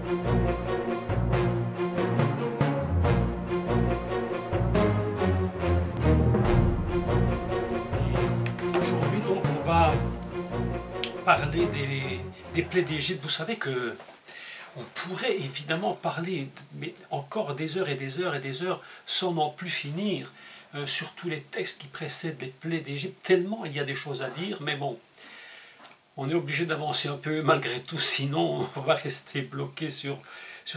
Aujourd'hui, donc, on va parler des plaies d'Égypte. Vous savez que on pourrait évidemment parler, mais encore des heures et des heures et des heures, sans n'en plus finir, sur tous les textes qui précèdent les plaies d'Égypte, tellement il y a des choses à dire, mais bon, on est obligé d'avancer un peu malgré tout, sinon on va rester bloqué sur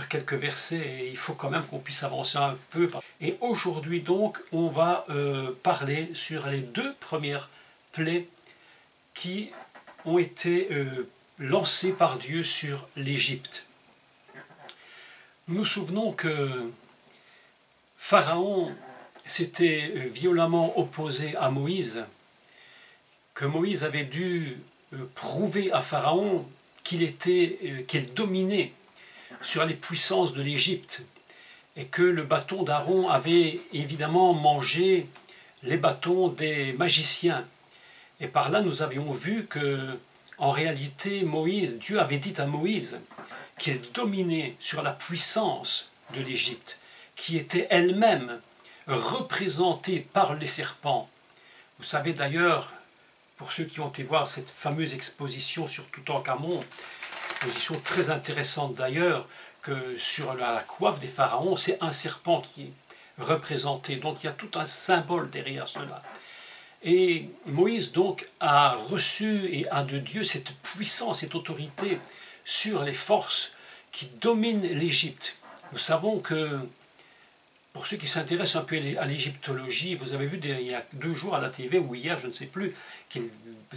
quelques versets, et il faut quand même qu'on puisse avancer un peu. Et aujourd'hui donc, on va parler sur les deux premières plaies qui ont été lancées par Dieu sur l'Égypte. Nous nous souvenons que Pharaon s'était violemment opposé à Moïse, que Moïse avait dû prouver à Pharaon qu'il dominait sur les puissances de l'Égypte, et que le bâton d'Aaron avait évidemment mangé les bâtons des magiciens. Et par là, nous avions vu que, en réalité, Dieu avait dit à Moïse qu'il dominait sur la puissance de l'Égypte, qui était elle-même représentée par les serpents. Vous savez d'ailleurs, pour ceux qui ont été voir cette fameuse exposition sur Toutankhamon, exposition très intéressante d'ailleurs, que sur la coiffe des pharaons, c'est un serpent qui est représenté. Donc il y a tout un symbole derrière cela. Et Moïse donc a reçu et a de Dieu cette puissance, cette autorité sur les forces qui dominent l'Égypte. Nous savons que, pour ceux qui s'intéressent un peu à l'égyptologie, vous avez vu il y a 2 jours à la TV, ou hier, je ne sais plus, qu'ils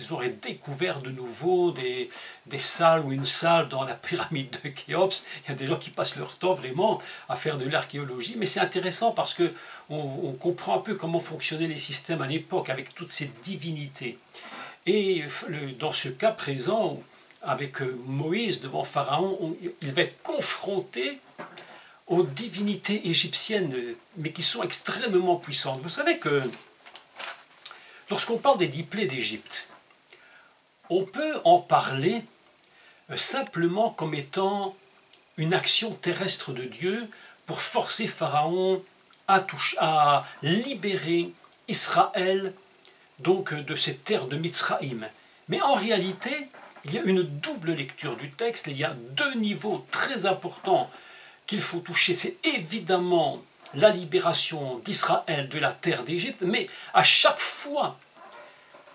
auraient découvert de nouveau des salles ou une salle dans la pyramide de Khéops. Il y a des gens qui passent leur temps vraiment à faire de l'archéologie, mais c'est intéressant parce qu'on comprend un peu comment fonctionnaient les systèmes à l'époque avec toutes ces divinités. Et dans ce cas présent, avec Moïse devant Pharaon, il va être confronté aux divinités égyptiennes, mais qui sont extrêmement puissantes. Vous savez que lorsqu'on parle des 10 plaies d'Égypte, on peut en parler simplement comme étant une action terrestre de Dieu pour forcer Pharaon à libérer Israël donc de cette terre de Mitzraïm. Mais en réalité, il y a une double lecture du texte, il y a 2 niveaux très importants qu'il faut toucher. C'est évidemment la libération d'Israël de la terre d'Égypte, mais à chaque fois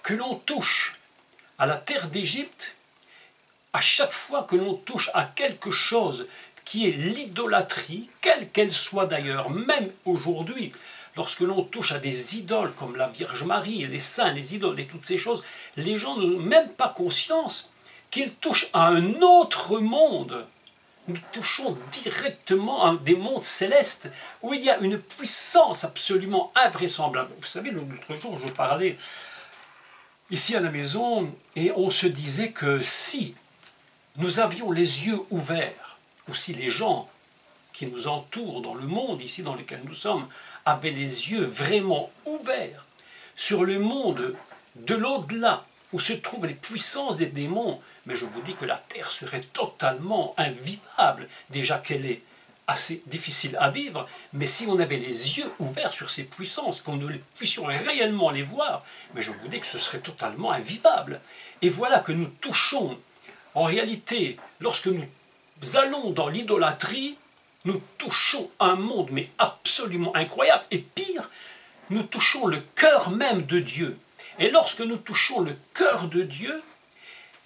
que l'on touche à la terre d'Égypte, à chaque fois que l'on touche à quelque chose qui est l'idolâtrie, quelle qu'elle soit d'ailleurs, même aujourd'hui, lorsque l'on touche à des idoles comme la Vierge Marie, les saints, les idoles et toutes ces choses, les gens n'ont même pas conscience qu'ils touchent à un autre monde. Nous touchons directement à des mondes célestes où il y a une puissance absolument invraisemblable. Vous savez, l'autre jour, je parlais ici à la maison et on se disait que si nous avions les yeux ouverts, ou si les gens qui nous entourent dans le monde ici dans lequel nous sommes avaient les yeux vraiment ouverts sur le monde de l'au-delà, où se trouvent les puissances des démons, mais je vous dis que la terre serait totalement invivable, déjà qu'elle est assez difficile à vivre, mais si on avait les yeux ouverts sur ces puissances, qu'on nous puissions réellement les voir, mais je vous dis que ce serait totalement invivable. Et voilà que nous touchons, en réalité, lorsque nous allons dans l'idolâtrie, nous touchons un monde mais absolument incroyable, et pire, nous touchons le cœur même de Dieu. Et lorsque nous touchons le cœur de Dieu,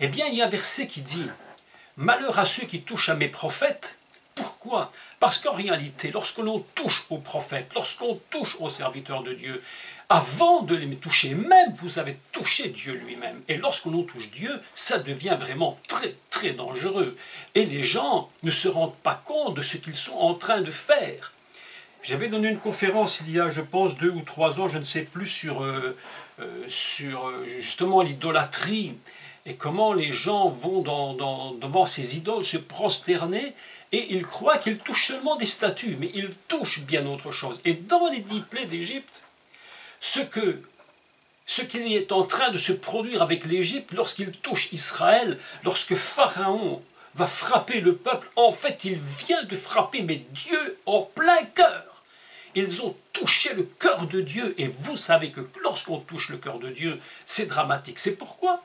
eh bien il y a un verset qui dit « Malheur à ceux qui touchent à mes prophètes ». Pourquoi? Parce qu'en réalité, lorsque l'on touche aux prophètes, lorsqu'on touche aux serviteurs de Dieu, avant de les toucher, même vous avez touché Dieu lui-même. Et lorsque l'on touche Dieu, ça devient vraiment très très dangereux. Et les gens ne se rendent pas compte de ce qu'ils sont en train de faire. J'avais donné une conférence il y a, je pense, 2 ou 3 ans, je ne sais plus, sur justement l'idolâtrie et comment les gens vont devant ces idoles se prosterner et ils croient qu'ils touchent seulement des statues, mais ils touchent bien autre chose. Et dans les 10 plaies d'Égypte, ce qui est en train de se produire avec l'Égypte lorsqu'il touche Israël, lorsque Pharaon va frapper le peuple. En fait, il vient de frapper, mais Dieu en plein cœur. Ils ont touché le cœur de Dieu. Et vous savez que lorsqu'on touche le cœur de Dieu, c'est dramatique. C'est pourquoi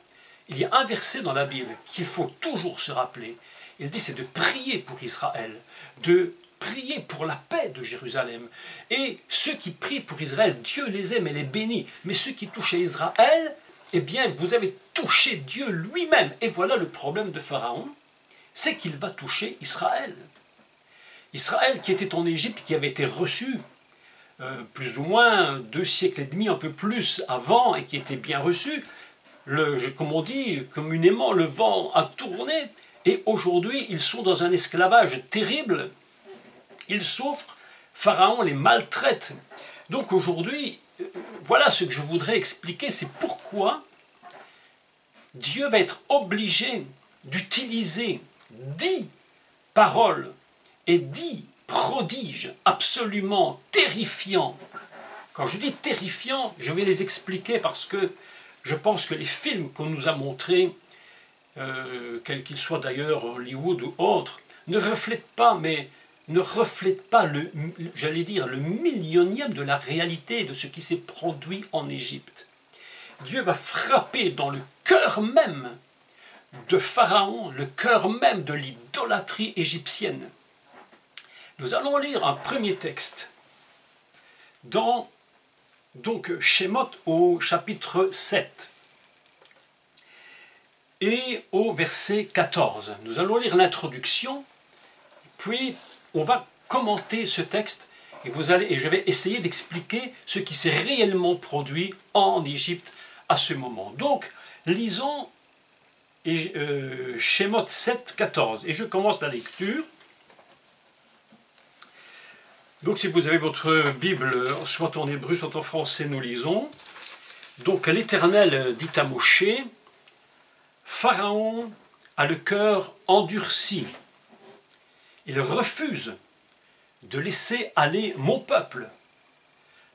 il y a un verset dans la Bible qu'il faut toujours se rappeler. Il dit, c'est de prier pour Israël, de prier pour la paix de Jérusalem. Et ceux qui prient pour Israël, Dieu les aime et les bénit. Mais ceux qui touchent à Israël, eh bien, vous avez touché Dieu lui-même. Et voilà le problème de Pharaon, c'est qu'il va toucher Israël. Israël qui était en Égypte, qui avait été reçu plus ou moins 2 siècles et demi, un peu plus avant, et qui était bien reçu, comme on dit communément, le vent a tourné, et aujourd'hui ils sont dans un esclavage terrible, ils souffrent, Pharaon les maltraite. Donc aujourd'hui, voilà ce que je voudrais expliquer, c'est pourquoi Dieu va être obligé d'utiliser 10 paroles et 10 prodiges absolument terrifiants. Quand je dis terrifiants, je vais les expliquer parce que je pense que les films qu'on nous a montrés, quels qu'ils soient d'ailleurs, Hollywood ou autres, ne reflètent pas, j'allais dire, le millionième de la réalité de ce qui s'est produit en Égypte. Dieu va frapper dans le cœur même de Pharaon, le cœur même de l'idolâtrie égyptienne. Nous allons lire un premier texte dans Shemot au chapitre 7 et au verset 14. Nous allons lire l'introduction, puis on va commenter ce texte et je vais essayer d'expliquer ce qui s'est réellement produit en Égypte à ce moment. Donc, lisons Shemot 7, 14 et je commence la lecture. Donc si vous avez votre Bible, soit en hébreu, soit en français, nous lisons. Donc l'Éternel dit à Moshe, Pharaon a le cœur endurci. Il refuse de laisser aller mon peuple.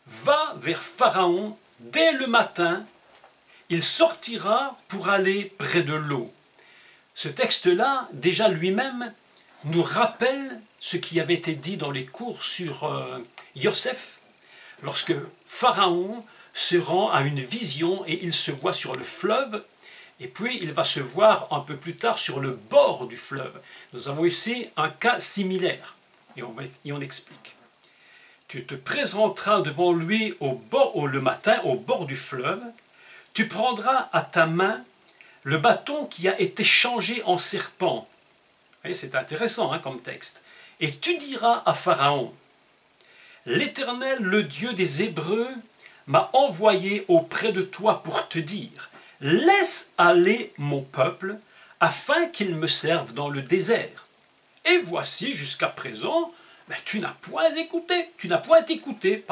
Va vers Pharaon dès le matin, il sortira pour aller près de l'eau. Ce texte-là, déjà lui-même, nous rappelle ce qui avait été dit dans les cours sur Yosef, lorsque Pharaon se rend à une vision et il se voit sur le fleuve, et puis il va se voir un peu plus tard sur le bord du fleuve. Nous avons ici un cas similaire, et on explique. Tu te présenteras devant lui le matin au bord du fleuve, tu prendras à ta main le bâton qui a été changé en serpent. C'est intéressant comme texte. Et tu diras à Pharaon, l'Éternel, le Dieu des Hébreux, m'a envoyé auprès de toi pour te dire, laisse aller mon peuple, afin qu'il me serve dans le désert. Et voici, jusqu'à présent, tu n'as point écouté,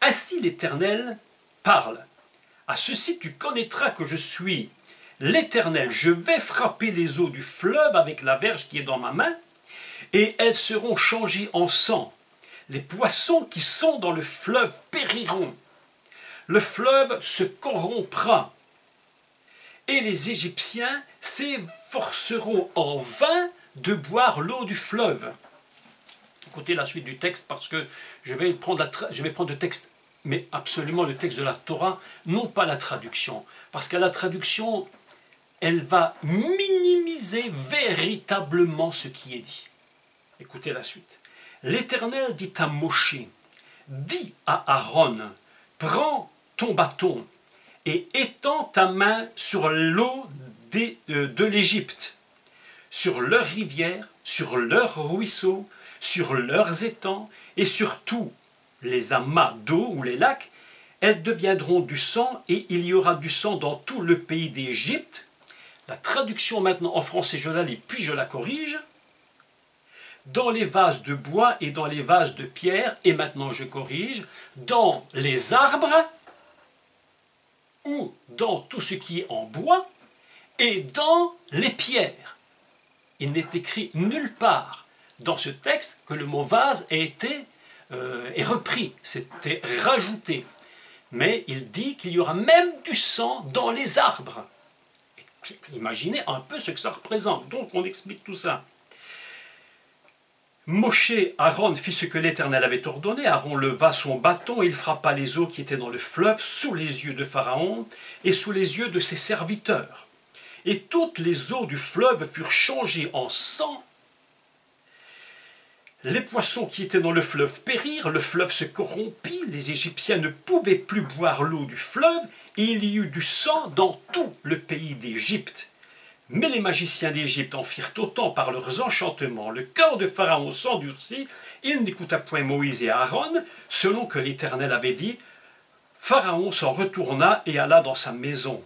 Ainsi l'Éternel parle. À ceci tu connaîtras que je suis l'Éternel, je vais frapper les eaux du fleuve avec la verge qui est dans ma main, et elles seront changées en sang. Les poissons qui sont dans le fleuve périront. Le fleuve se corrompra, et les Égyptiens s'efforceront en vain de boire l'eau du fleuve. Écoutez la suite du texte parce que je vais prendre le texte, mais absolument le texte de la Torah, non pas la traduction, parce qu'à la traduction, elle va minimiser véritablement ce qui est dit. Écoutez la suite. L'Éternel dit à Moshe, dis à Aaron, prends ton bâton et étends ta main sur l'eau de l'Égypte, sur leurs rivières, sur leurs ruisseaux, sur leurs étangs et sur tous les amas d'eau ou les lacs. Elles deviendront du sang et il y aura du sang dans tout le pays d'Égypte. La traduction maintenant en français, je la lis, puis je la corrige. Dans les vases de bois et dans les vases de pierre, et maintenant je corrige, dans les arbres, ou dans tout ce qui est en bois, et dans les pierres. Il n'est écrit nulle part dans ce texte que le mot vase est repris, c'était rajouté. Mais il dit qu'il y aura même du sang dans les arbres. Imaginez un peu ce que ça représente. Donc on explique tout ça. Moshe, Aaron fit ce que l'Éternel avait ordonné. Aaron leva son bâton et il frappa les eaux qui étaient dans le fleuve sous les yeux de Pharaon et sous les yeux de ses serviteurs. Et toutes les eaux du fleuve furent changées en sang. Les poissons qui étaient dans le fleuve périrent, le fleuve se corrompit, les Égyptiens ne pouvaient plus boire l'eau du fleuve, et il y eut du sang dans tout le pays d'Égypte. Mais les magiciens d'Égypte en firent autant par leurs enchantements. Le cœur de Pharaon s'endurcit, il n'écouta point Moïse et Aaron, selon que l'Éternel avait dit. Pharaon s'en retourna et alla dans sa maison.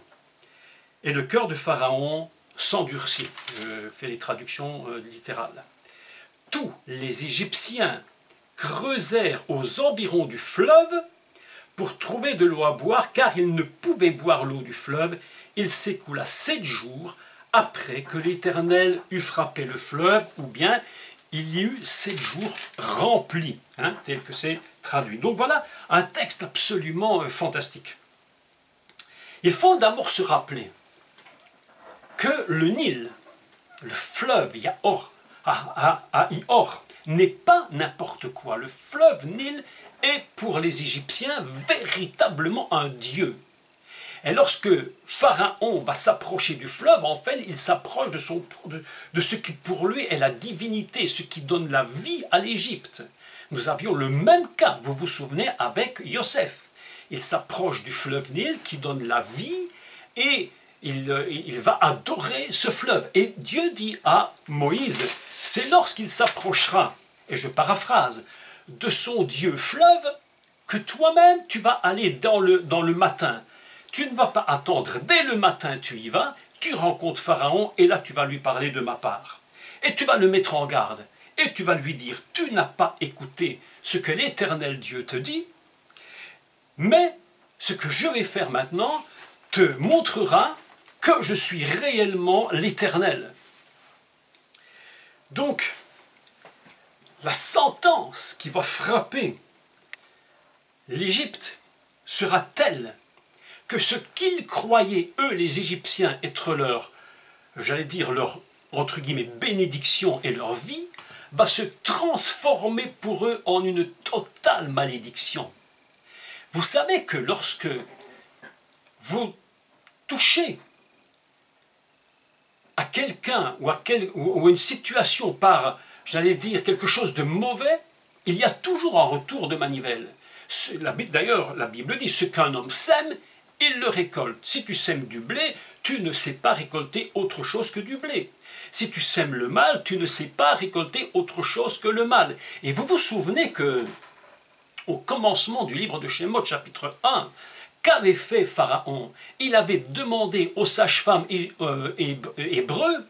Et le cœur de Pharaon s'endurcit. Je fais les traductions littérales. Tous les Égyptiens creusèrent aux environs du fleuve pour trouver de l'eau à boire, car ils ne pouvaient boire l'eau du fleuve. Il s'écoula 7 jours après que l'Éternel eut frappé le fleuve, ou bien il y eut 7 jours remplis, tel que c'est traduit. Donc voilà un texte absolument fantastique. Il faut d'abord se rappeler que le Nil, le fleuve Yahor, n'est pas n'importe quoi. Le fleuve Nil est pour les Égyptiens véritablement un dieu. Et lorsque Pharaon va s'approcher du fleuve, en fait, il s'approche de ce qui pour lui est la divinité, ce qui donne la vie à l'Égypte. Nous avions le même cas, vous vous souvenez, avec Yosef. Il s'approche du fleuve Nil qui donne la vie et il va adorer ce fleuve. Et Dieu dit à Moïse, c'est lorsqu'il s'approchera, et je paraphrase, de son Dieu fleuve, que toi-même tu vas aller dans le matin. Tu ne vas pas attendre, dès le matin tu y vas, tu rencontres Pharaon et là tu vas lui parler de ma part. Et tu vas le mettre en garde. Et tu vas lui dire, tu n'as pas écouté ce que l'Éternel Dieu te dit, mais ce que je vais faire maintenant te montrera que je suis réellement l'Éternel. Donc, la sentence qui va frapper l'Égypte sera telle que ce qu'ils croyaient, eux, les Égyptiens, être leur, j'allais dire, leur, entre guillemets, bénédiction et leur vie, va se transformer pour eux en une totale malédiction. Vous savez que lorsque vous touchez à quelqu'un ou à une situation par, j'allais dire, quelque chose de mauvais, il y a toujours un retour de manivelle. D'ailleurs, la Bible dit, ce qu'un homme sème, il le récolte. Si tu sèmes du blé, tu ne sais pas récolter autre chose que du blé. Si tu sèmes le mal, tu ne sais pas récolter autre chose que le mal. Et vous vous souvenez que, au commencement du livre de Shemot, chapitre 1, qu'avait fait Pharaon? Il avait demandé aux sages-femmes hébreux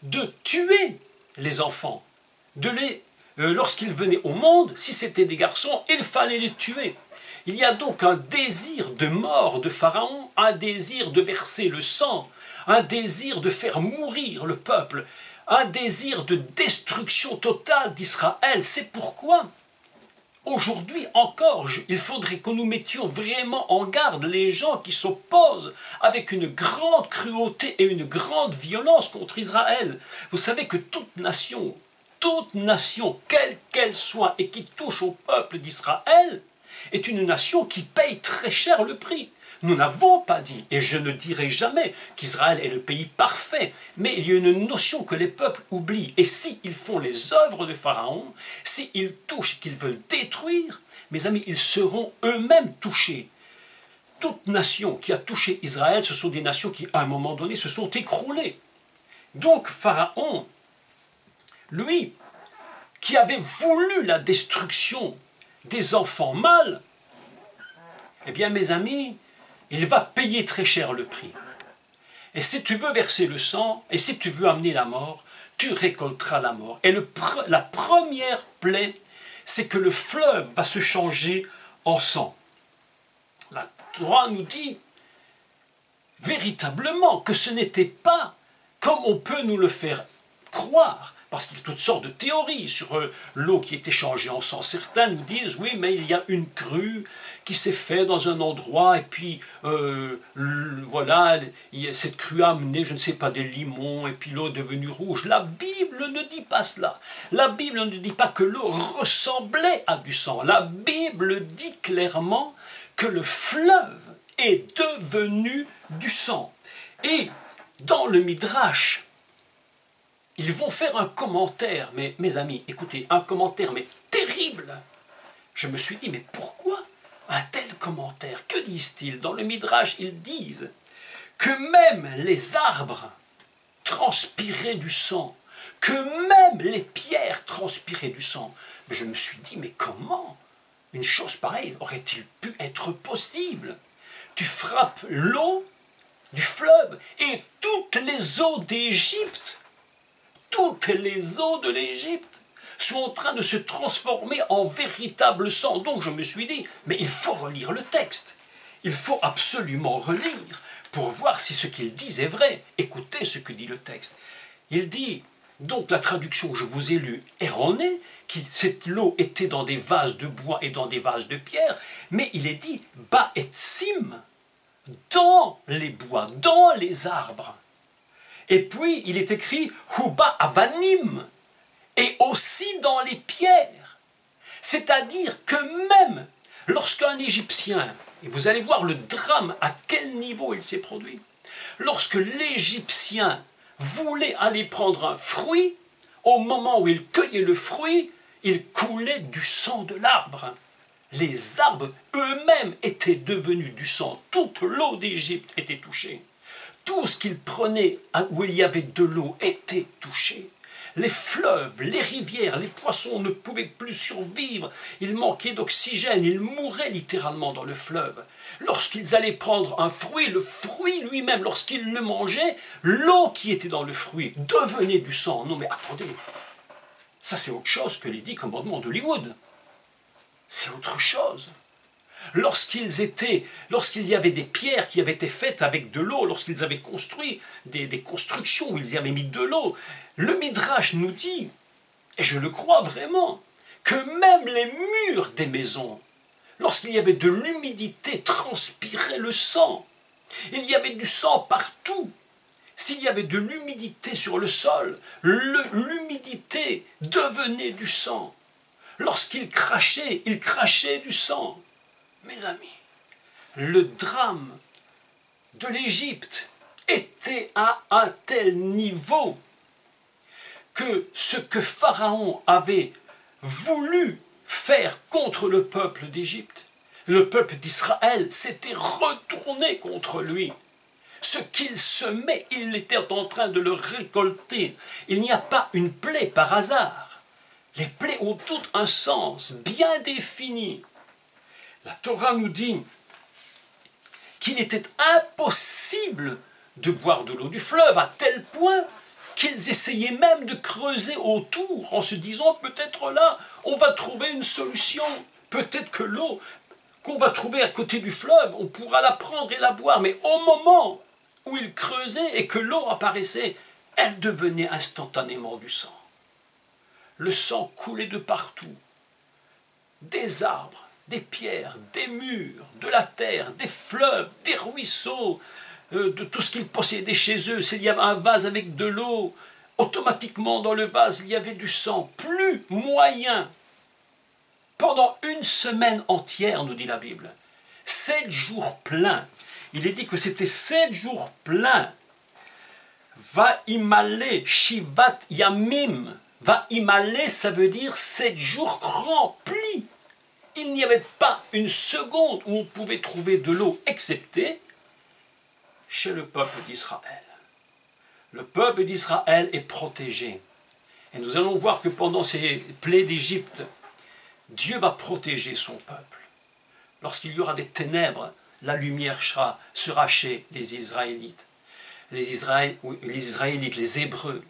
de tuer les enfants. Lorsqu'ils venaient au monde, si c'était des garçons, il fallait les tuer. Il y a donc un désir de mort de Pharaon, un désir de verser le sang, un désir de faire mourir le peuple, un désir de destruction totale d'Israël. C'est pourquoi, aujourd'hui encore, il faudrait que nous mettions vraiment en garde les gens qui s'opposent avec une grande cruauté et une grande violence contre Israël. Vous savez que toute nation, quelle qu'elle soit, et qui touche au peuple d'Israël, est une nation qui paye très cher le prix. Nous n'avons pas dit, et je ne dirai jamais, qu'Israël est le pays parfait, mais il y a une notion que les peuples oublient. Et s'ils font les œuvres de Pharaon, s'ils touchent, qu'ils veulent détruire, mes amis, ils seront eux-mêmes touchés. Toute nation qui a touché Israël, ce sont des nations qui, à un moment donné, se sont écroulées. Donc Pharaon, lui, qui avait voulu la destruction des enfants mâles, eh bien mes amis, il va payer très cher le prix. Et si tu veux verser le sang, et si tu veux amener la mort, tu récolteras la mort. Et la première plaie, c'est que le fleuve va se changer en sang. La Torah nous dit véritablement que ce n'était pas comme on peut nous le faire croire, parce qu'il y a toutes sortes de théories sur l'eau qui est échangée en sang. Certains nous disent, oui, mais il y a une crue qui s'est faite dans un endroit, et puis voilà, cette crue a amené, je ne sais pas, des limons, et puis l'eau est devenue rouge. La Bible ne dit pas cela. La Bible ne dit pas que l'eau ressemblait à du sang. La Bible dit clairement que le fleuve est devenu du sang. Et dans le Midrash, ils vont faire un commentaire, mais mes amis, écoutez, un commentaire, mais terrible. Je me suis dit, mais pourquoi un tel commentaire? Que disent-ils? Dans le Midrash, ils disent que même les arbres transpiraient du sang, que même les pierres transpiraient du sang. Mais je me suis dit, mais comment une chose pareille aurait-il pu être possible? Tu frappes l'eau du fleuve et toutes les eaux d'Égypte, toutes les eaux de l'Égypte sont en train de se transformer en véritable sang. Donc je me suis dit, mais il faut relire le texte. Il faut absolument relire pour voir si ce qu'il dit est vrai. Écoutez ce que dit le texte. Il dit, donc la traduction que je vous ai lue erronée, que cette eau était dans des vases de bois et dans des vases de pierre, mais il est dit ba et sim, dans les bois, dans les arbres. Et puis il est écrit huba avanim, et aussi dans les pierres. C'est-à-dire que même lorsqu'un Égyptien, et vous allez voir le drame à quel niveau il s'est produit, lorsque l'Égyptien voulait aller prendre un fruit, au moment où il cueillait le fruit, il coulait du sang de l'arbre. Les arbres eux-mêmes étaient devenus du sang. Toute l'eau d'Égypte était touchée. Tout ce qu'il prenait où il y avait de l'eau était touché. Les fleuves, les rivières, les poissons ne pouvaient plus survivre. Ils manquaient d'oxygène, ils mouraient littéralement dans le fleuve. Lorsqu'ils allaient prendre un fruit, le fruit lui-même, lorsqu'ils le mangeaient, l'eau qui était dans le fruit devenait du sang. Non mais attendez, ça c'est autre chose que les 10 commandements d'Hollywood. C'est autre chose. Lorsqu'il y avait des pierres qui avaient été faites avec de l'eau, lorsqu'ils avaient construit des constructions où ils y avaient mis de l'eau, le Midrash nous dit, et je le crois vraiment, que même les murs des maisons, lorsqu'il y avait de l'humidité, transpiraient le sang. Il y avait du sang partout. S'il y avait de l'humidité sur le sol, l'humidité devenait du sang. Lorsqu'il crachait du sang. Mes amis, le drame de l'Égypte était à un tel niveau que ce que Pharaon avait voulu faire contre le peuple d'Égypte, le peuple d'Israël s'était retourné contre lui. Ce qu'il semait, il était en train de le récolter. Il n'y a pas une plaie par hasard. Les plaies ont tout un sens bien défini. La Torah nous dit qu'il était impossible de boire de l'eau du fleuve, à tel point qu'ils essayaient même de creuser autour en se disant peut-être là on va trouver une solution, peut-être que l'eau qu'on va trouver à côté du fleuve, on pourra la prendre et la boire. Mais au moment où ils creusaient et que l'eau apparaissait, elle devenait instantanément du sang. Le sang coulait de partout, des arbres, des pierres, des murs, de la terre, des fleuves, des ruisseaux, de tout ce qu'ils possédaient chez eux. S'il y avait un vase avec de l'eau, automatiquement dans le vase il y avait du sang. Plus moyen. Pendant une semaine entière, nous dit la Bible, 7 jours pleins. Il est dit que c'était 7 jours pleins. Va imale shivat yamim. Va imale, ça veut dire 7 jours remplis. Il n'y avait pas une seconde où on pouvait trouver de l'eau, excepté chez le peuple d'Israël. Le peuple d'Israël est protégé. Et nous allons voir que pendant ces plaies d'Égypte, Dieu va protéger son peuple. Lorsqu'il y aura des ténèbres, la lumière sera chez les Israélites. Les Israélites, les Hébreux.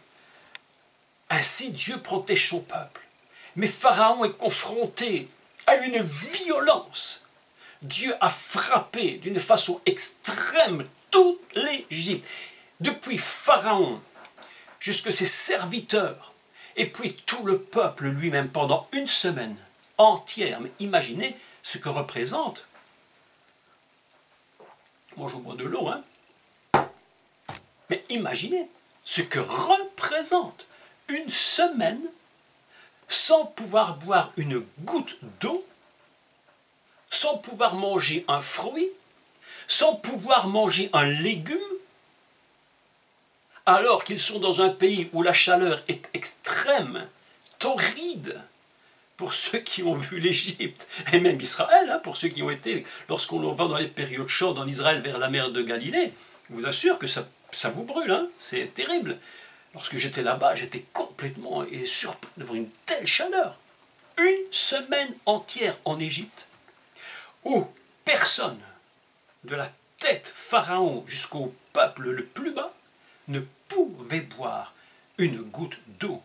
Ainsi, Dieu protège son peuple. Mais Pharaon est confronté à une violence. Dieu a frappé d'une façon extrême toute l'Égypte. Depuis Pharaon jusqu'à ses serviteurs Et puis tout le peuple lui-même pendant une semaine entière. Mais imaginez ce que représente. Moi je bois de l'eau, hein. Mais imaginez ce que représente une semaine sans pouvoir boire une goutte d'eau, sans pouvoir manger un fruit, sans pouvoir manger un légume, alors qu'ils sont dans un pays où la chaleur est extrême, torride, pour ceux qui ont vu l'Égypte, et même Israël, hein, pour ceux qui ont été, lorsqu'on va dans les périodes chaudes en Israël vers la mer de Galilée, je vous assure que ça vous brûle, hein, c'est terrible. Lorsque j'étais là-bas, j'étais complètement surpris de voir une telle chaleur. Une semaine entière en Égypte, où personne, de la tête Pharaon jusqu'au peuple le plus bas, ne pouvait boire une goutte d'eau.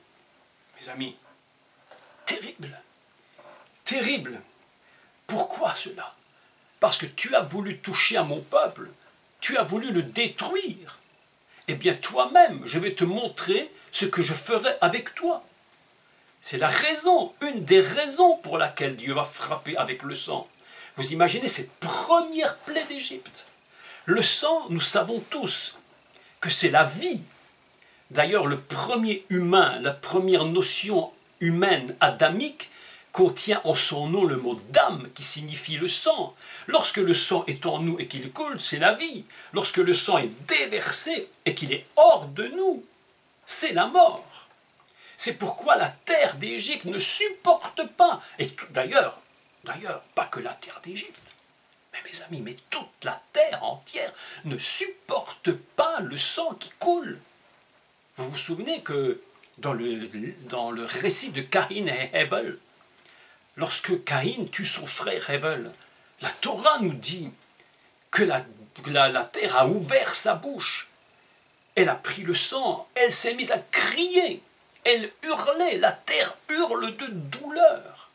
Mes amis, terrible, terrible. Pourquoi cela? Parce que tu as voulu toucher à mon peuple, tu as voulu le détruire. Eh bien toi-même, je vais te montrer ce que je ferai avec toi. C'est la raison, une des raisons pour laquelle Dieu va frapper avec le sang. Vous imaginez cette première plaie d'Égypte. Le sang, nous savons tous que c'est la vie. D'ailleurs, le premier humain, la première notion humaine adamique, contient en son nom le mot d'âme qui signifie le sang. Lorsque le sang est en nous et qu'il coule, c'est la vie. Lorsque le sang est déversé et qu'il est hors de nous, c'est la mort. C'est pourquoi la terre d'Égypte ne supporte pas, et d'ailleurs, pas que la terre d'Égypte, mais mes amis, mais toute la terre entière ne supporte pas le sang qui coule. Vous vous souvenez que dans le récit de Caïn et Abel, lorsque Caïn tue son frère Abel, la Torah nous dit que la terre a ouvert sa bouche, elle a pris le sang, elle s'est mise à crier, elle hurlait, la terre hurle de douleur.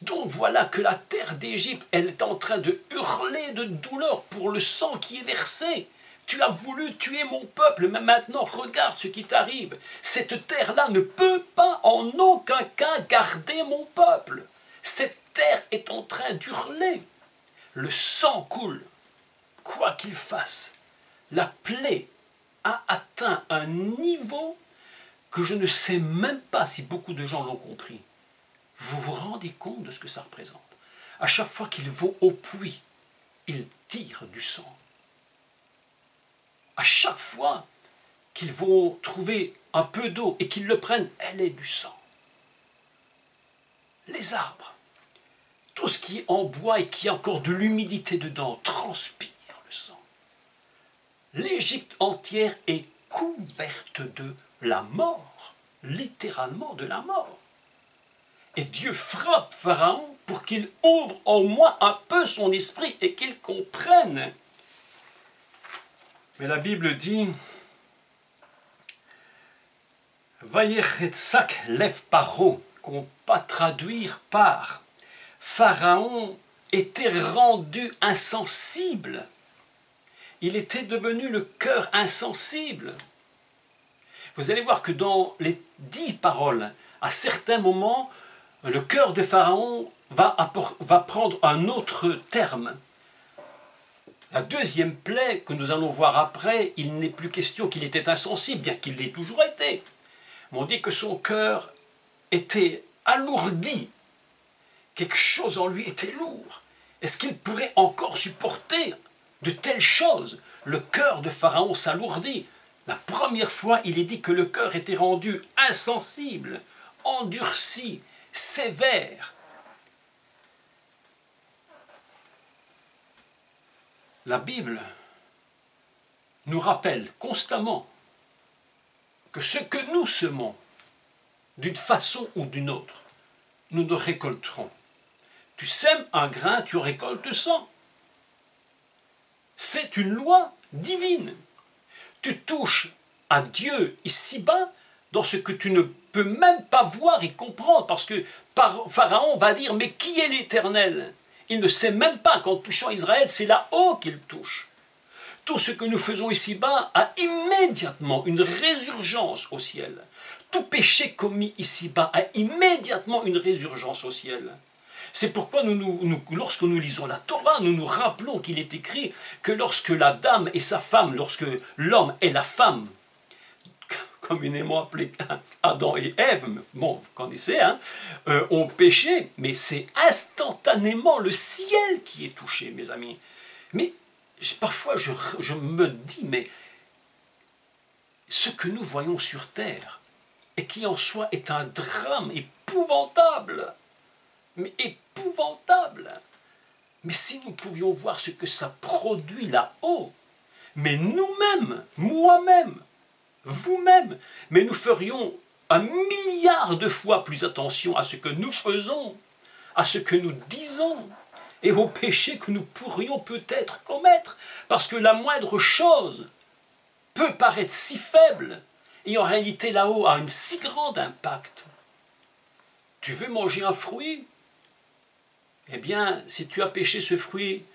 Donc voilà que la terre d'Égypte, elle est en train de hurler de douleur pour le sang qui est versé. Tu as voulu tuer mon peuple, mais maintenant regarde ce qui t'arrive. Cette terre-là ne peut pas en aucun cas garder mon peuple. Cette terre est en train d'hurler. Le sang coule. Quoi qu'il fasse, la plaie a atteint un niveau que je ne sais même pas si beaucoup de gens l'ont compris. Vous vous rendez compte de ce que ça représente? À chaque fois qu'ils vont au puits, ils tirent du sang. À chaque fois qu'ils vont trouver un peu d'eau et qu'ils le prennent, elle est du sang. Les arbres, tout ce qui est en bois et qui a encore de l'humidité dedans, transpire le sang. L'Égypte entière est couverte de la mort, littéralement de la mort. Et Dieu frappe Pharaon pour qu'il ouvre au moins un peu son esprit et qu'il comprenne. Mais la Bible dit « Vayechetzak lev paro » qu'on va traduire par « Pharaon était rendu insensible ». Il était devenu le cœur insensible. Vous allez voir que dans les 10 paroles, à certains moments, le cœur de Pharaon va prendre un autre terme. La deuxième plaie que nous allons voir après, il n'est plus question qu'il était insensible, bien qu'il l'ait toujours été. Mais on dit que son cœur était alourdi. Quelque chose en lui était lourd. Est-ce qu'il pourrait encore supporter de telles choses? Le cœur de Pharaon s'alourdit. La première fois, il est dit que le cœur était rendu insensible, endurci, sévère. La Bible nous rappelle constamment que ce que nous semons, d'une façon ou d'une autre, nous le récolterons. Tu sèmes un grain, tu récoltes 100. C'est une loi divine. Tu touches à Dieu ici-bas dans ce que tu ne peux même pas voir et comprendre, parce que Pharaon va dire « Mais qui est l'Éternel ?» Il ne sait même pas qu'en touchant Israël, c'est là-haut qu'il touche. Tout ce que nous faisons ici-bas a immédiatement une résurgence au ciel. tout péché commis ici-bas a immédiatement une résurgence au ciel. C'est pourquoi lorsque nous lisons la Torah, nous nous rappelons qu'il est écrit que lorsque la dame et sa femme, lorsque l'homme et la femme, communément appelés Adam et Ève, bon, vous connaissez, hein, ont péché, mais c'est instantanément le ciel qui est touché, mes amis. Mais parfois je me dis, mais ce que nous voyons sur terre, et qui en soi est un drame épouvantable, mais épouvantable. Mais si nous pouvions voir ce que ça produit là-haut, mais nous-mêmes, moi-même, vous-même, mais nous ferions 1 milliard de fois plus attention à ce que nous faisons, à ce que nous disons, et aux péchés que nous pourrions peut-être commettre, parce que la moindre chose peut paraître si faible, et en réalité là-haut a un si grand impact. Tu veux manger un fruit? Eh bien, si tu as péché, ce fruit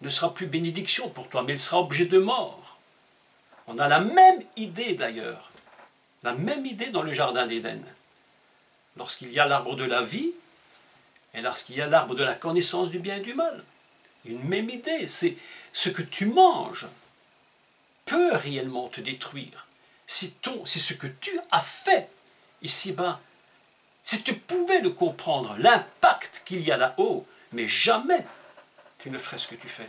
ne sera plus bénédiction pour toi, mais il sera objet de mort. On a la même idée d'ailleurs, la même idée dans le jardin d'Éden. Lorsqu'il y a l'arbre de la vie, et lorsqu'il y a l'arbre de la connaissance du bien et du mal. Une même idée, c'est ce que tu manges peut réellement te détruire. Si ce que tu as fait ici-bas, si tu pouvais le comprendre, l'impact qu'il y a là-haut, mais jamais tu ne ferais ce que tu fais.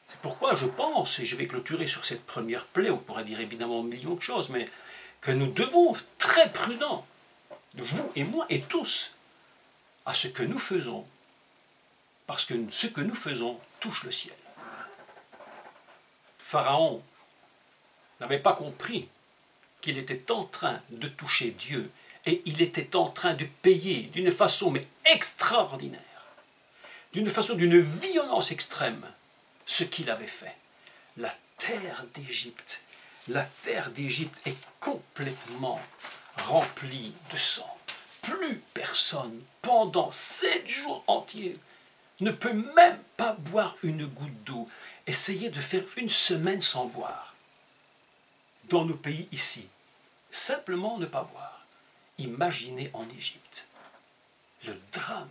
C'est pourquoi je pense, et je vais clôturer sur cette première plaie, on pourrait dire évidemment un million de choses, mais que nous devons être très prudents, vous et moi et tous, à ce que nous faisons, parce que ce que nous faisons touche le ciel. Pharaon n'avait pas compris qu'il était en train de toucher Dieu, et il était en train de payer d'une façon mais extraordinaire, d'une façon d'une violence extrême, ce qu'il avait fait. La terre d'Égypte est complètement remplie de sang. Plus personne, pendant 7 jours entiers, ne peut même pas boire une goutte d'eau. Essayez de faire 1 semaine sans boire. Dans nos pays ici, simplement ne pas boire. Imaginez en Égypte. Le drame.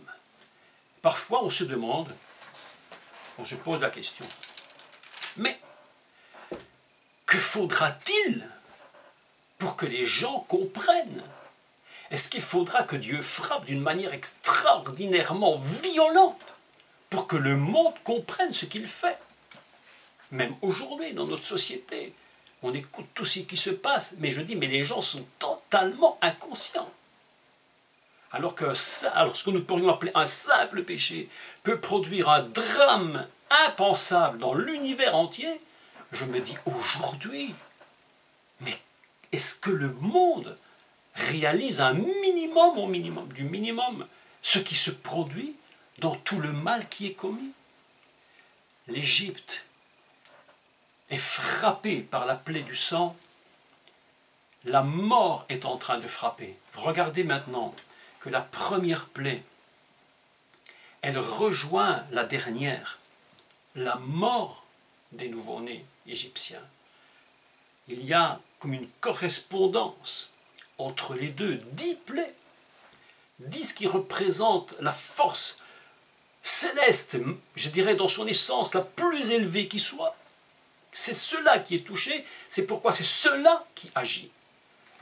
Parfois on se demande, on se pose la question, mais que faudra-t-il pour que les gens comprennent? Est-ce qu'il faudra que Dieu frappe d'une manière extraordinairement violente pour que le monde comprenne ce qu'il fait? Même aujourd'hui, dans notre société, on écoute tout ce qui se passe, mais je dis, mais les gens sont totalement inconscients. Alors que ce que nous pourrions appeler un simple péché peut produire un drame impensable dans l'univers entier, je me dis aujourd'hui, mais est-ce que le monde réalise un minimum au minimum du minimum ce qui se produit dans tout le mal qui est commis? L'Égypte est frappée par la plaie du sang, la mort est en train de frapper. Regardez maintenant que la première plaie, elle rejoint la dernière, la mort des nouveau-nés égyptiens. Il y a comme une correspondance entre les deux, 10 plaies, 10 qui représentent la force céleste, je dirais dans son essence la plus élevée qui soit. C'est cela qui est touché, c'est pourquoi c'est cela qui agit.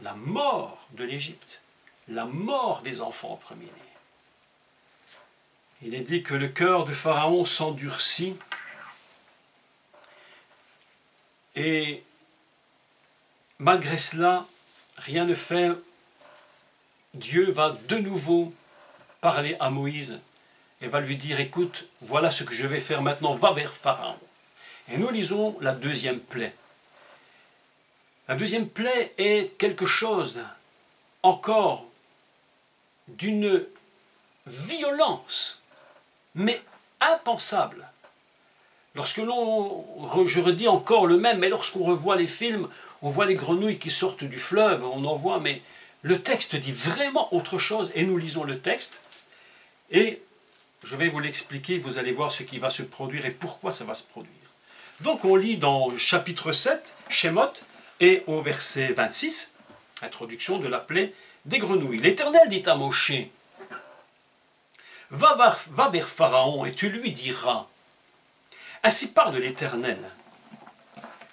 La mort de l'Égypte, la mort des enfants premiers-nés. Il est dit que le cœur de Pharaon s'endurcit et malgré cela, rien ne fait. Dieu va de nouveau parler à Moïse et va lui dire, écoute, voilà ce que je vais faire maintenant, va vers Pharaon. Et nous lisons la deuxième plaie. La deuxième plaie est quelque chose encore d'une violence, mais impensable. Lorsque je redis encore le même, mais lorsqu'on revoit les films, on voit les grenouilles qui sortent du fleuve, on en voit, mais le texte dit vraiment autre chose, et nous lisons le texte, et je vais vous l'expliquer, vous allez voir ce qui va se produire et pourquoi ça va se produire. Donc on lit dans chapitre 7, Shemot, et au verset 26, introduction de la plaie des grenouilles. L'Éternel dit à Moshe, va vers Pharaon et tu lui diras, ainsi parle l'Éternel,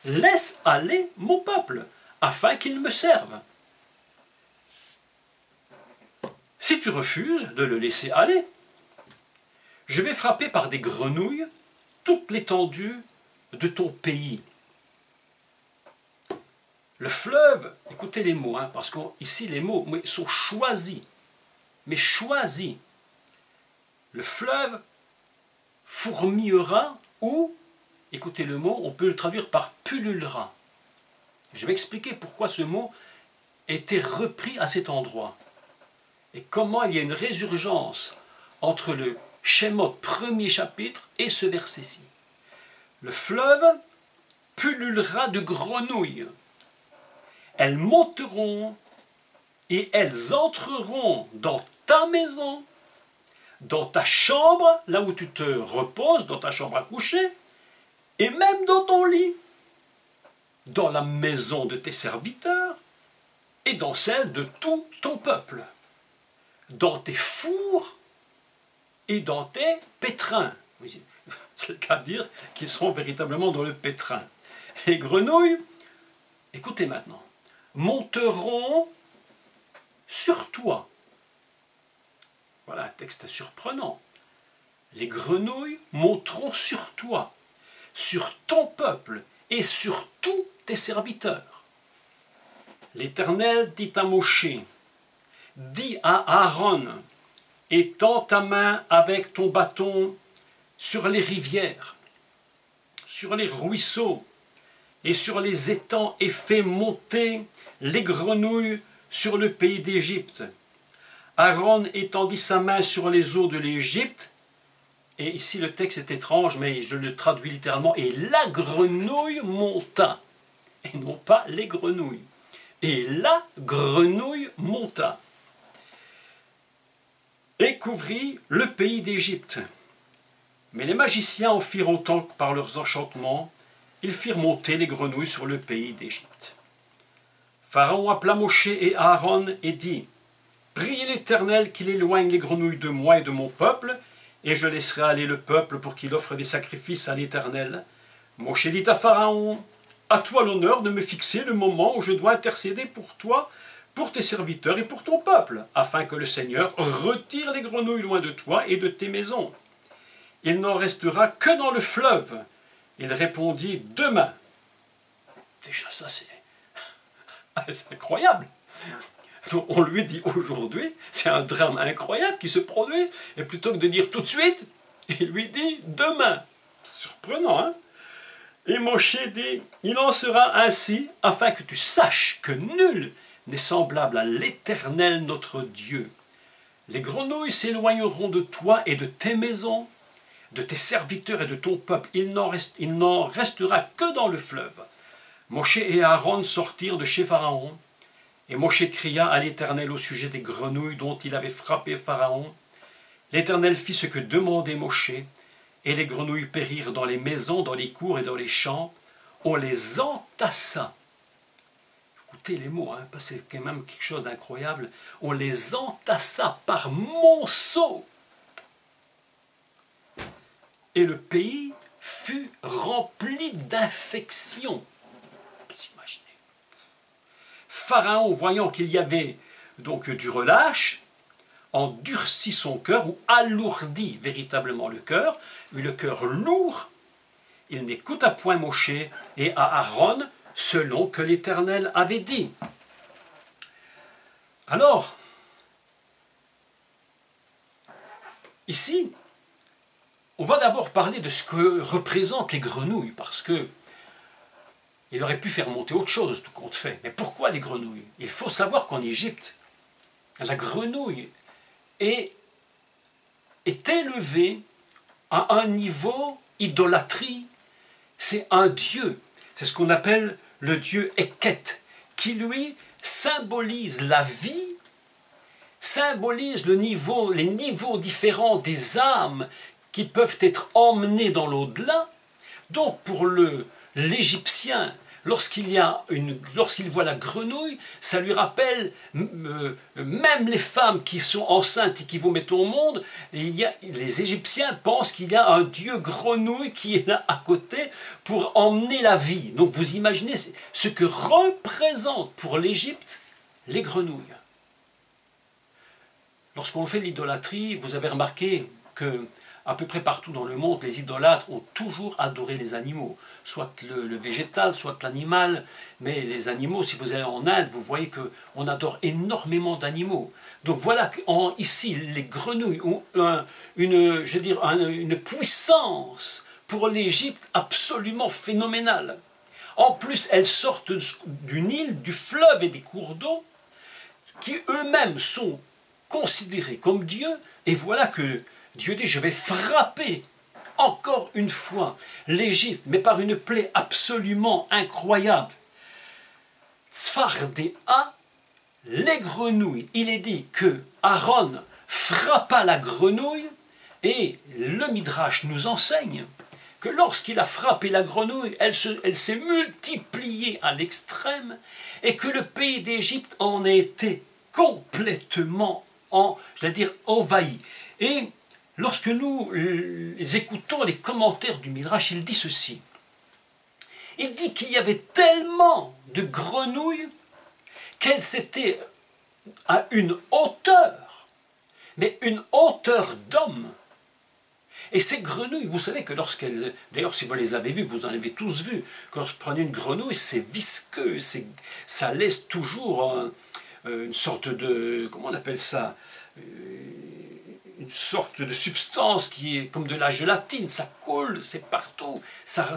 laisse aller mon peuple, afin qu'il me serve. Si tu refuses de le laisser aller, je vais frapper par des grenouilles toute l'étendue de ton pays. Le fleuve, écoutez les mots, parce qu'ici les mots sont choisis, mais choisis. Le fleuve fourmillera ou, écoutez le mot, on peut le traduire par pullulera. Je vais expliquer pourquoi ce mot était repris à cet endroit et comment il y a une résurgence entre le Shemot premier chapitre et ce verset-ci. Le fleuve pullulera de grenouilles. Elles monteront et elles entreront dans ta maison, dans ta chambre, là où tu te reposes, dans ta chambre à coucher, et même dans ton lit, dans la maison de tes serviteurs et dans celle de tout ton peuple, dans tes fours et dans tes pétrins. C'est le cas de dire qu'ils seront véritablement dans le pétrin. Les grenouilles, écoutez maintenant, monteront sur toi. Voilà un texte surprenant. Les grenouilles monteront sur toi, sur ton peuple et sur tous tes serviteurs. L'Éternel dit à Moshe, dis à Aaron, étends ta main avec ton bâton sur les rivières, sur les ruisseaux et sur les étangs et fais monter les grenouilles sur le pays d'Égypte. Aaron étendit sa main sur les eaux de l'Égypte, et ici le texte est étrange, mais je le traduis littéralement, et la grenouille monta, et non pas les grenouilles. Et la grenouille monta, et couvrit le pays d'Égypte. Mais les magiciens en firent autant que par leurs enchantements, ils firent monter les grenouilles sur le pays d'Égypte. Pharaon appela Moshe et Aaron et dit, « Priez l'Éternel qu'il éloigne les grenouilles de moi et de mon peuple, et je laisserai aller le peuple pour qu'il offre des sacrifices à l'Éternel. » Moshe dit à Pharaon, « À toi l'honneur de me fixer le moment où je dois intercéder pour toi, pour tes serviteurs et pour ton peuple, afin que le Seigneur retire les grenouilles loin de toi et de tes maisons. Il n'en restera que dans le fleuve. » Il répondit, « Demain. » Déjà ça c'est incroyable. Donc, on lui dit aujourd'hui, c'est un drame incroyable qui se produit, et plutôt que de dire tout de suite, il lui dit demain. Surprenant, hein? Et Moshe dit, il en sera ainsi, afin que tu saches que nul n'est semblable à l'Éternel notre Dieu. Les grenouilles s'éloigneront de toi et de tes maisons, de tes serviteurs et de ton peuple. Il n'en restera que dans le fleuve. Moshe et Aaron sortirent de chez Pharaon, et Moshe cria à l'Éternel au sujet des grenouilles dont il avait frappé Pharaon. L'Éternel fit ce que demandait Moshe, et les grenouilles périrent dans les maisons, dans les cours et dans les champs. On les entassa. Écoutez les mots, c'est quand même quelque chose d'incroyable. On les entassa par monceaux. Et le pays fut rempli d'infections. Vous imaginez. Pharaon, voyant qu'il y avait donc du relâche, endurcit son cœur ou alourdit véritablement le cœur, eut le cœur lourd. Il n'écouta point Moshe et à Aaron selon que l'Éternel avait dit. Alors, ici, on va d'abord parler de ce que représentent les grenouilles, parce que il aurait pu faire monter autre chose, tout compte fait. Mais pourquoi les grenouilles? Il faut savoir qu'en Égypte, la grenouille est élevée à un niveau idolâtrie. C'est un dieu. C'est ce qu'on appelle le dieu Eket, qui lui symbolise la vie, symbolise les niveaux différents des âmes qui peuvent être emmenées dans l'au-delà. Donc pour l'Égyptien, lorsqu'il voit la grenouille, ça lui rappelle même les femmes qui sont enceintes et qui vont mettre au monde. Les Égyptiens pensent qu'il y a un dieu grenouille qui est là à côté pour emmener la vie. Donc vous imaginez ce que représentent pour l'Égypte les grenouilles. Lorsqu'on fait de l'idolâtrie, vous avez remarqué que à peu près partout dans le monde, les idolâtres ont toujours adoré les animaux, soit le végétal, soit l'animal, mais les animaux, si vous allez en Inde, vous voyez qu'on adore énormément d'animaux. Donc voilà ici, les grenouilles ont une puissance pour l'Égypte absolument phénoménale. En plus, elles sortent du Nil, du fleuve et des cours d'eau, qui eux-mêmes sont considérés comme Dieu, et voilà que Dieu dit, je vais frapper encore une fois l'Égypte, mais par une plaie absolument incroyable. Tzfardéa, les grenouilles. Il est dit que Aaron frappa la grenouille, et le Midrash nous enseigne que lorsqu'il a frappé la grenouille, elle s'est multipliée à l'extrême, et que le pays d'Égypte en a été complètement envahi. Et lorsque nous écoutons les commentaires du Midrash, il dit ceci. Il dit qu'il y avait tellement de grenouilles qu'elles étaient à une hauteur, mais une hauteur d'homme. Et ces grenouilles, vous savez que lorsqu'elles... D'ailleurs, si vous les avez vues, vous en avez tous vu. Quand vous prenez une grenouille, c'est visqueux, ça laisse toujours une sorte de... Comment on appelle ça, une sorte de substance qui est comme de la gélatine, ça coule, c'est partout, ça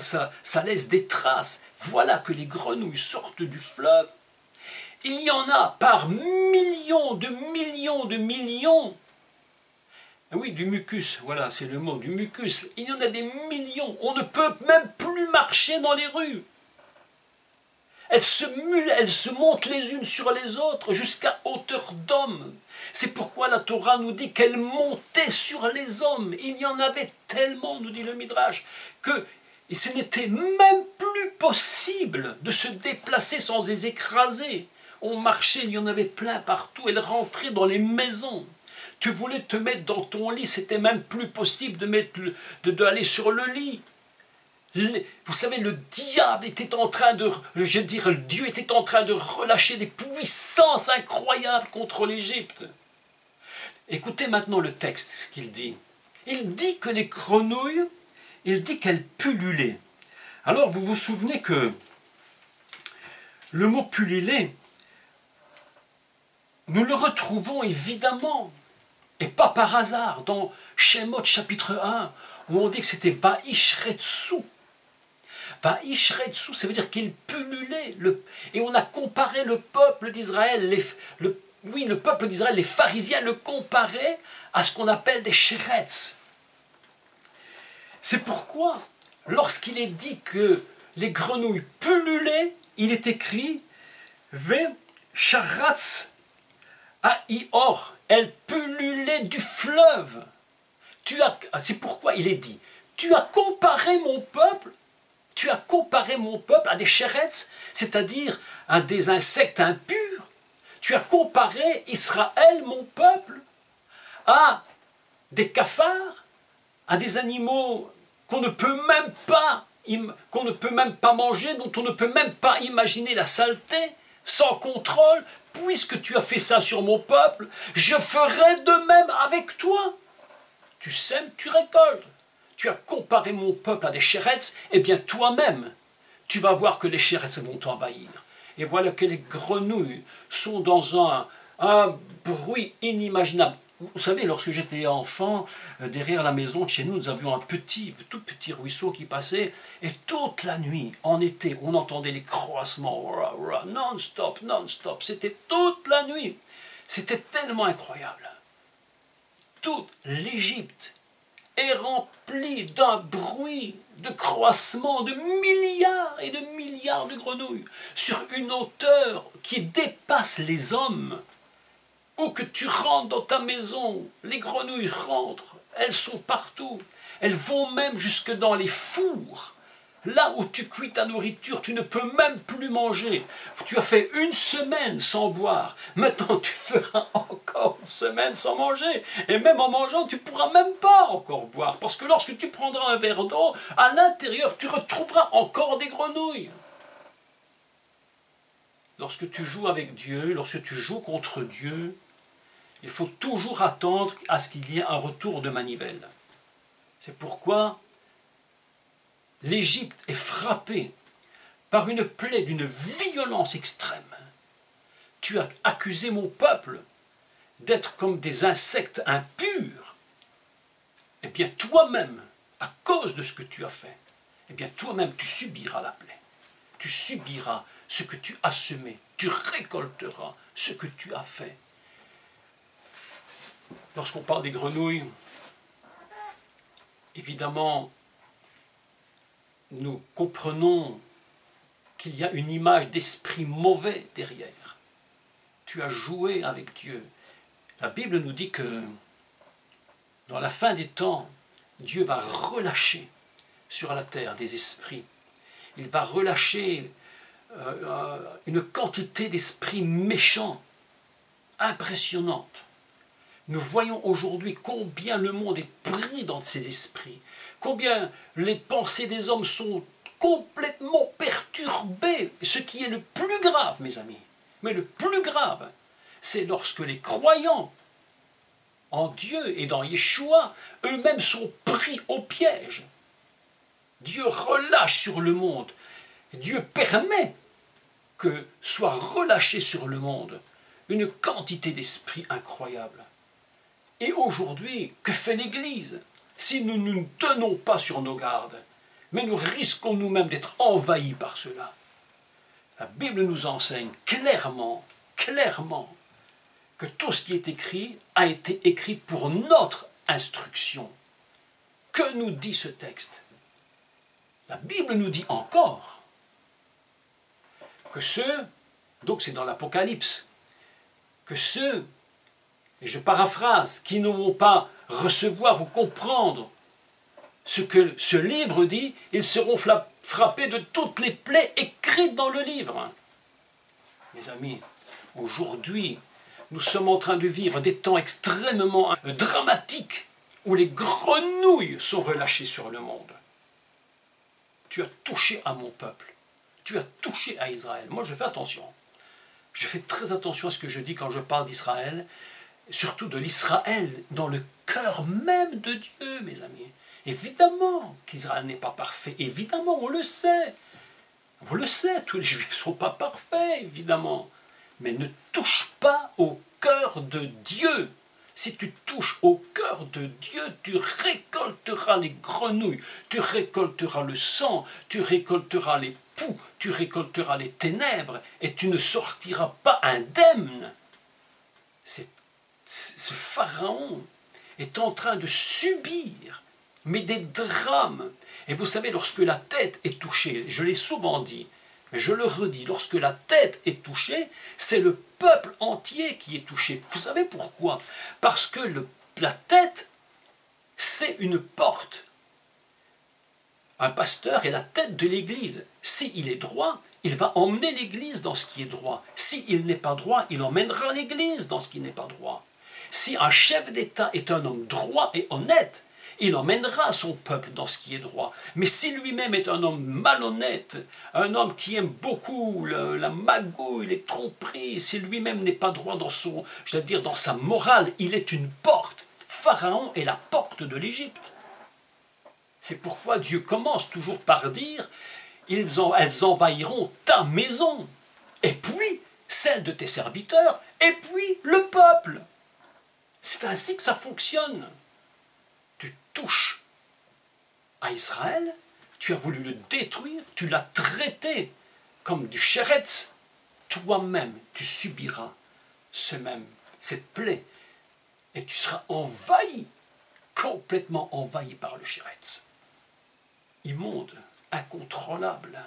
laisse des traces. Voilà que les grenouilles sortent du fleuve. Il y en a par millions de millions de millions. Oui, du mucus, voilà, c'est le mot, du mucus. Il y en a des millions, on ne peut même plus marcher dans les rues. Elles se montent les unes sur les autres jusqu'à hauteur d'homme. C'est pourquoi la Torah nous dit qu'elles montaient sur les hommes. Il y en avait tellement, nous dit le Midrash, que ce n'était même plus possible de se déplacer sans les écraser. On marchait, il y en avait plein partout. Elles rentraient dans les maisons. Tu voulais te mettre dans ton lit, c'était même plus possible d'aller sur le lit. Vous savez, le diable était en train de, Dieu était en train de relâcher des puissances incroyables contre l'Égypte. Écoutez maintenant le texte, ce qu'il dit. Il dit que les grenouilles, il dit qu'elles pullulaient. Alors vous vous souvenez que le mot pullulé, nous le retrouvons évidemment, et pas par hasard, dans Shemot chapitre 1, où on dit que c'était Vaishretsu. Vaishretsu, ça veut dire qu'il pullulait. Et on a comparé le peuple d'Israël, le peuple d'Israël, les pharisiens le comparaient à ce qu'on appelle des sheretz. C'est pourquoi, lorsqu'il est dit que les grenouilles pullulaient, il est écrit Ve sharatz Aïor, elles pullulaient du fleuve. C'est pourquoi il est dit, tu as comparé mon peuple à des sheretz, c'est-à-dire à des insectes impurs. Tu as comparé Israël, mon peuple, à des cafards, à des animaux qu'on ne peut même pas manger, dont on ne peut même pas imaginer la saleté, sans contrôle. Puisque tu as fait ça sur mon peuple, je ferai de même avec toi. Tu sèmes, tu récoltes. Tu as comparé mon peuple à des sheretz, eh bien toi-même, tu vas voir que les sheretz vont t'envahir. Et voilà que les grenouilles sont dans un bruit inimaginable. Vous savez, lorsque j'étais enfant, derrière la maison de chez nous, nous avions un tout petit ruisseau qui passait, et toute la nuit, en été, on entendait les croissements, non-stop, non-stop, c'était toute la nuit. C'était tellement incroyable. Toute l'Égypte est remplie d'un bruit de croissement de milliards et de milliards de grenouilles, sur une hauteur qui dépasse les hommes. Ou que tu rentres dans ta maison, les grenouilles rentrent, elles sont partout, elles vont même jusque dans les fours. Là où tu cuis ta nourriture, tu ne peux même plus manger. Tu as fait une semaine sans boire. Maintenant, tu feras encore une semaine sans manger. Et même en mangeant, tu ne pourras même pas encore boire. Parce que lorsque tu prendras un verre d'eau, à l'intérieur, tu retrouveras encore des grenouilles. Lorsque tu joues avec Dieu, lorsque tu joues contre Dieu, il faut toujours attendre à ce qu'il y ait un retour de manivelle. C'est pourquoi l'Égypte est frappée par une plaie d'une violence extrême. Tu as accusé mon peuple d'être comme des insectes impurs. Eh bien, toi-même, à cause de ce que tu as fait, eh bien, toi-même, tu subiras la plaie. Tu subiras ce que tu as semé. Tu récolteras ce que tu as fait. Lorsqu'on parle des grenouilles, évidemment, nous comprenons qu'il y a une image d'esprit mauvais derrière. Tu as joué avec Dieu. La Bible nous dit que dans la fin des temps, Dieu va relâcher sur la terre des esprits. Il va relâcher une quantité d'esprits méchants, impressionnante. Nous voyons aujourd'hui combien le monde est pris dans ces esprits, combien les pensées des hommes sont complètement perturbées. Ce qui est le plus grave, mes amis, mais le plus grave, c'est lorsque les croyants en Dieu et dans Yeshua, eux-mêmes sont pris au piège. Dieu relâche sur le monde. Dieu permet que soit relâché sur le monde une quantité d'esprits incroyable. Et aujourd'hui, que fait l'Église? Si nous ne nous tenons pas sur nos gardes, mais nous risquons nous-mêmes d'être envahis par cela. La Bible nous enseigne clairement, que tout ce qui est écrit a été écrit pour notre instruction. Que nous dit ce texte? La Bible nous dit encore que ceux, donc c'est dans l'Apocalypse, que ceux, et je paraphrase, qui ne vont pas recevoir ou comprendre ce que ce livre dit, ils seront frappés de toutes les plaies écrites dans le livre. Mes amis, aujourd'hui, nous sommes en train de vivre des temps extrêmement dramatiques où les grenouilles sont relâchées sur le monde. Tu as touché à mon peuple. Tu as touché à Israël. Moi, je fais attention. Je fais très attention à ce que je dis quand je parle d'Israël, surtout de l'Israël dans le cœur même de Dieu, mes amis. Évidemment qu'Israël n'est pas parfait. Évidemment, on le sait. On le sait, tous les Juifs ne sont pas parfaits, évidemment. Mais ne touche pas au cœur de Dieu. Si tu touches au cœur de Dieu, tu récolteras les grenouilles, tu récolteras le sang, tu récolteras les poux, tu récolteras les ténèbres, et tu ne sortiras pas indemne. Ce Pharaon est en train de subir, mais des drames. Et vous savez, lorsque la tête est touchée, je l'ai souvent dit, mais je le redis, lorsque la tête est touchée, c'est le peuple entier qui est touché. Vous savez pourquoi? Parce que la tête, c'est une porte. Un pasteur est la tête de l'Église. S'il est droit, il va emmener l'Église dans ce qui est droit. S'il n'est pas droit, il emmènera l'Église dans ce qui n'est pas droit. Si un chef d'État est un homme droit et honnête, il emmènera son peuple dans ce qui est droit. Mais si lui-même est un homme malhonnête, un homme qui aime beaucoup la magouille, les tromperies, si lui-même n'est pas droit dans son, je veux dire, dans sa morale, il est une porte. Pharaon est la porte de l'Égypte. C'est pourquoi Dieu commence toujours par dire elles envahiront ta maison, et puis celle de tes serviteurs, et puis le peuple. C'est ainsi que ça fonctionne. Tu touches à Israël, tu as voulu le détruire, tu l'as traité comme du chéretz, toi-même tu subiras cette plaie, et tu seras envahi, complètement envahi par le chéretz. Immonde, incontrôlable.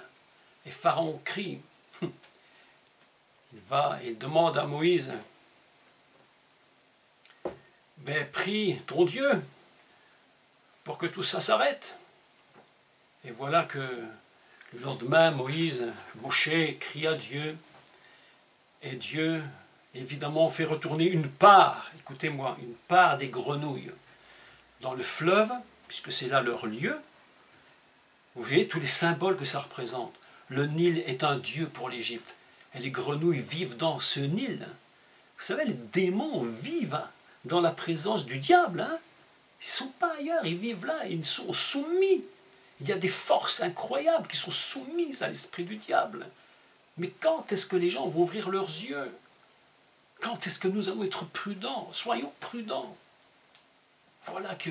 Et Pharaon crie. Il demande à Moïse, mais prie ton Dieu pour que tout ça s'arrête. Et voilà que Le lendemain, Moshe crie à Dieu, et Dieu, évidemment, fait retourner une part, écoutez-moi, une part des grenouilles dans le fleuve, puisque c'est là leur lieu. Vous voyez tous les symboles que ça représente. Le Nil est un dieu pour l'Égypte, et les grenouilles vivent dans ce Nil. Vous savez, les démons vivent dans la présence du diable. Hein. Ils ne sont pas ailleurs, ils vivent là, ils sont soumis. Il y a des forces incroyables qui sont soumises à l'esprit du diable. Mais quand est-ce que les gens vont ouvrir leurs yeux? Quand est-ce que nous allons être prudents? Soyons prudents. Voilà que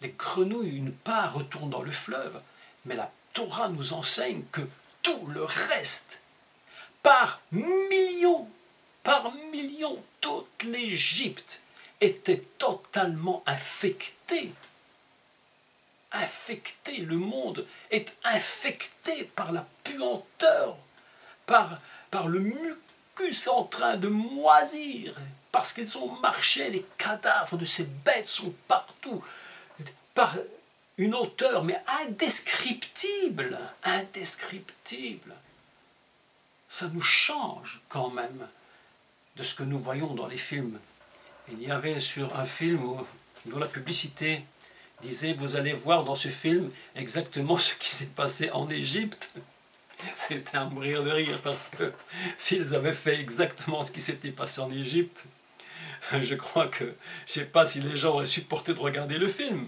les grenouilles, une part retourne dans le fleuve, mais la Torah nous enseigne que tout le reste, par millions, toute l'Égypte était totalement infectée. Infecté, le monde est infecté par la puanteur, par le mucus en train de moisir, parce qu'ils ont marché, les cadavres de ces bêtes sont partout, par une hauteur mais indescriptible, indescriptible. Ça nous change quand même de ce que nous voyons dans les films. Il y avait sur un film dont la publicité disait: vous allez voir dans ce film exactement ce qui s'est passé en Égypte. C'était à mourir de rire, parce que s'ils avaient fait exactement ce qui s'était passé en Égypte, je crois que, je ne sais pas si les gens auraient supporté de regarder le film.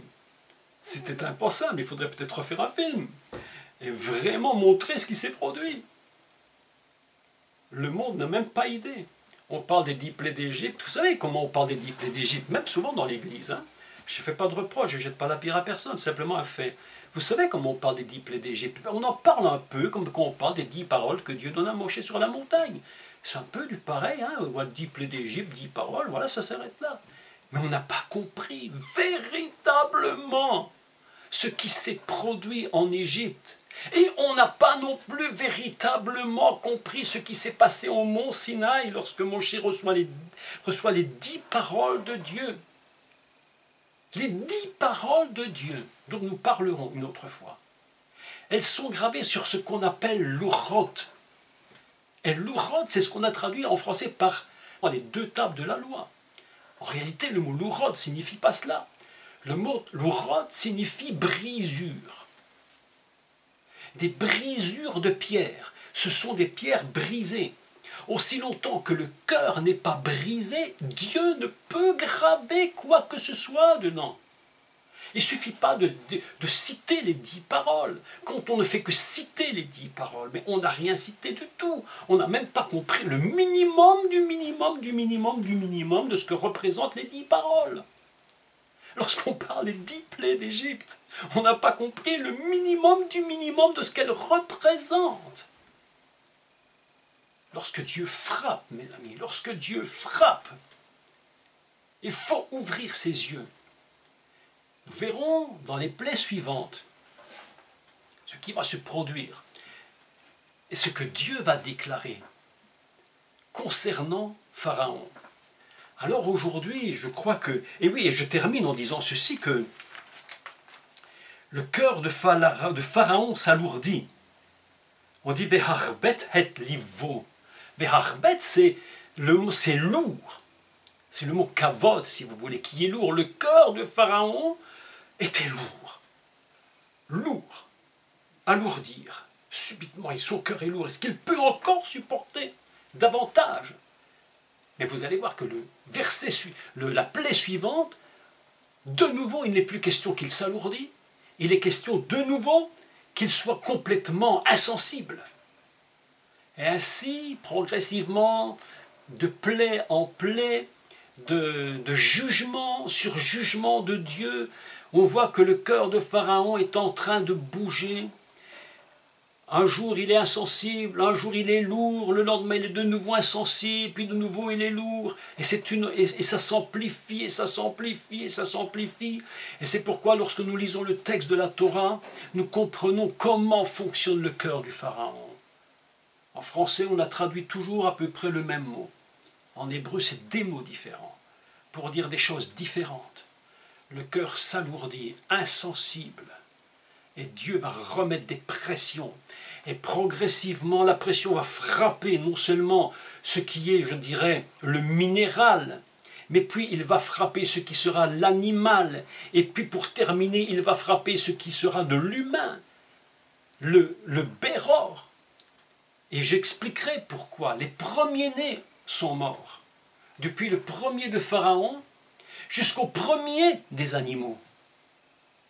C'était impensable, il faudrait peut-être refaire un film et vraiment montrer ce qui s'est produit. Le monde n'a même pas idée. On parle des 10 plaies d'Égypte. Vous savez comment on parle des 10 plaies d'Égypte, même souvent dans l'Église. Hein. Je ne fais pas de reproche, je ne jette pas la pierre à personne, c'est simplement un fait. Vous savez comment on parle des 10 plaies d'Égypte? On en parle un peu comme quand on parle des 10 paroles que Dieu donne à Moshe sur la montagne. C'est un peu du pareil, hein. On voit 10 plaies d'Égypte, 10 paroles, voilà, ça s'arrête là. Mais on n'a pas compris véritablement ce qui s'est produit en Égypte. Et on n'a pas non plus véritablement compris ce qui s'est passé au mont Sinaï lorsque Moshe reçoit les 10 paroles de Dieu. Les 10 paroles de Dieu, dont nous parlerons une autre fois. Elles sont gravées sur ce qu'on appelle l'Ourot. Et l'Ourot, c'est ce qu'on a traduit en français par les 2 tables de la loi. En réalité, le mot l'Ourot ne signifie pas cela. Le mot l'Ourot signifie brisure. Des brisures de pierre. Ce sont des pierres brisées. Aussi longtemps que le cœur n'est pas brisé, Dieu ne peut graver quoi que ce soit dedans. Il ne suffit pas de citer les 10 paroles. Quand on ne fait que citer les 10 paroles, mais on n'a rien cité du tout. On n'a même pas compris le minimum du minimum du minimum du minimum de ce que représentent les 10 paroles. Lorsqu'on parle des 10 plaies d'Égypte, on n'a pas compris le minimum du minimum de ce qu'elles représentent. Lorsque Dieu frappe, mes amis, lorsque Dieu frappe, il faut ouvrir ses yeux. Nous verrons dans les plaies suivantes ce qui va se produire et ce que Dieu va déclarer concernant Pharaon. Alors aujourd'hui, je crois que, et oui, et je termine en disant ceci, que le cœur de Pharaon s'alourdit. On dit Veharbet het livo. Veharbet, c'est lourd. C'est le mot kavod, si vous voulez, qui est lourd. Le cœur de Pharaon était lourd. Lourd. Alourdir. Subitement, et son cœur est lourd. Est-ce qu'il peut encore supporter davantage? Mais vous allez voir que la plaie suivante, de nouveau, il n'est plus question qu'il s'alourdit. Il est question de nouveau qu'il soit complètement insensible. Et ainsi, progressivement, de plaie en plaie, de jugement sur jugement de Dieu, on voit que le cœur de Pharaon est en train de bouger. Un jour il est insensible, un jour il est lourd, le lendemain il est de nouveau insensible, puis de nouveau il est lourd, et ça s'amplifie, et ça s'amplifie, et ça s'amplifie. Et c'est pourquoi lorsque nous lisons le texte de la Torah, nous comprenons comment fonctionne le cœur du Pharaon. En français, on a traduit toujours à peu près le même mot. En hébreu, c'est des mots différents, pour dire des choses différentes. Le cœur s'alourdit, insensible. Et Dieu va remettre des pressions. Et progressivement, la pression va frapper non seulement ce qui est, je dirais, le minéral, mais puis il va frapper ce qui sera l'animal. Et puis pour terminer, il va frapper ce qui sera de l'humain, le béror. Et j'expliquerai pourquoi. Les premiers-nés sont morts. Depuis le premier de Pharaon jusqu'au premier des animaux.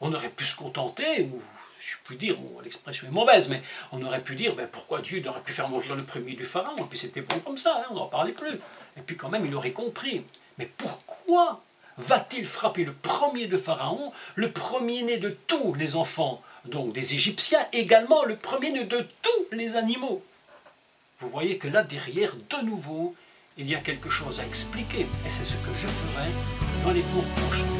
On aurait pu se contenter, ou je puis dire, bon, l'expression est mauvaise, mais on aurait pu dire, ben, pourquoi Dieu n'aurait pu faire mourir le premier du Pharaon, et puis c'était bon comme ça, hein, on n'en parlait plus. Et puis quand même, il aurait compris. Mais pourquoi va-t-il frapper le premier de Pharaon, le premier-né de tous les enfants, donc des Égyptiens, également le premier-né de tous les animaux? Vous voyez que là, derrière, de nouveau, il y a quelque chose à expliquer, et c'est ce que je ferai dans les cours prochains.